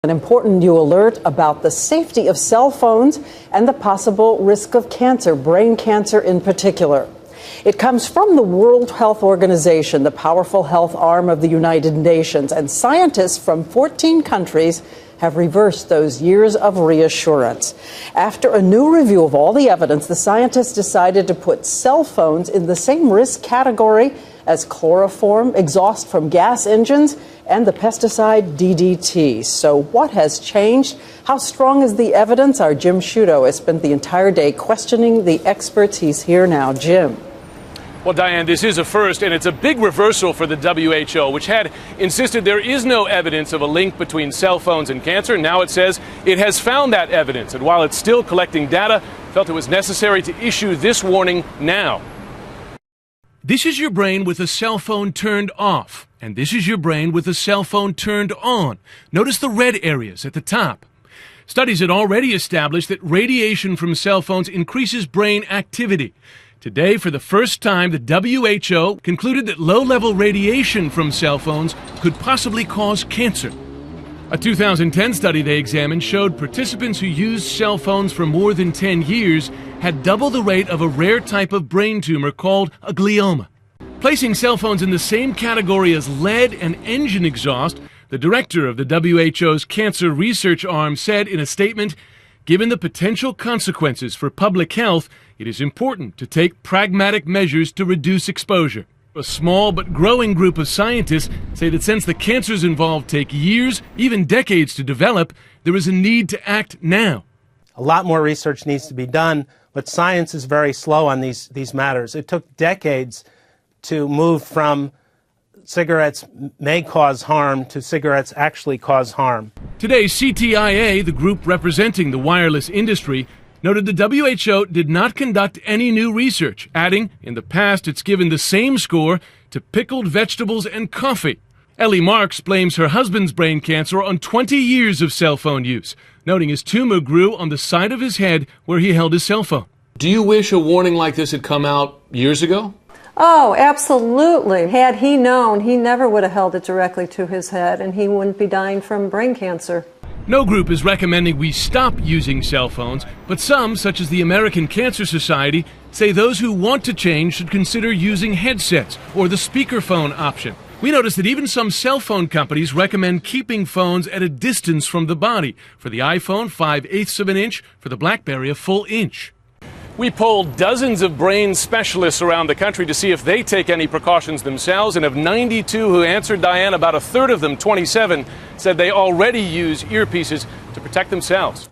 An important new alert about the safety of cell phones and the possible risk of cancer, brain cancer in particular. It comes from the World Health Organization, the powerful health arm of the United Nations, and scientists from 14 countries have reversed those years of reassurance. After a new review of all the evidence, the scientists decided to put cell phones in the same risk category as chloroform, exhaust from gas engines, and the pesticide DDT. So what has changed? How strong is the evidence? Our Jim Sciutto has spent the entire day questioning the experts. He's here now. Jim. Well, Diane, this is a first, and it's a big reversal for the WHO, which had insisted there is no evidence of a link between cell phones and cancer. Now it says it has found that evidence, and while it's still collecting data, felt it was necessary to issue this warning now. This is your brain with a cell phone turned off, and this is your brain with a cell phone turned on. Notice the red areas at the top. Studies had already established that radiation from cell phones increases brain activity. Today, for the first time, the WHO concluded that low-level radiation from cell phones could possibly cause cancer. A 2010 study they examined showed participants who used cell phones for more than 10 years had double the rate of a rare type of brain tumor called a glioma. Placing cell phones in the same category as lead and engine exhaust, the director of the WHO's cancer research arm said in a statement, "Given the potential consequences for public health, it is important to take pragmatic measures to reduce exposure." A small but growing group of scientists say that since the cancers involved take years, even decades to develop, there is a need to act now. A lot more research needs to be done, but science is very slow on these matters. It took decades to move from cigarettes may cause harm to cigarettes actually cause harm. Today, CTIA, the group representing the wireless industry, noted the WHO did not conduct any new research, adding, in the past it's given the same score to pickled vegetables and coffee. Ellie Marks blames her husband's brain cancer on 20 years of cell phone use, noting his tumor grew on the side of his head where he held his cell phone. Do you wish a warning like this had come out years ago? Oh, absolutely. Had he known, he never would have held it directly to his head, and he wouldn't be dying from brain cancer. No group is recommending we stop using cell phones, but some, such as the American Cancer Society, say those who want to change should consider using headsets or the speakerphone option. We noticed that even some cell phone companies recommend keeping phones at a distance from the body. For the iPhone, 5/8 of an inch, for the BlackBerry, a full inch. We polled dozens of brain specialists around the country to see if they take any precautions themselves, and of 92 who answered, Diane, about a third of them, 27, said they already use earpieces to protect themselves.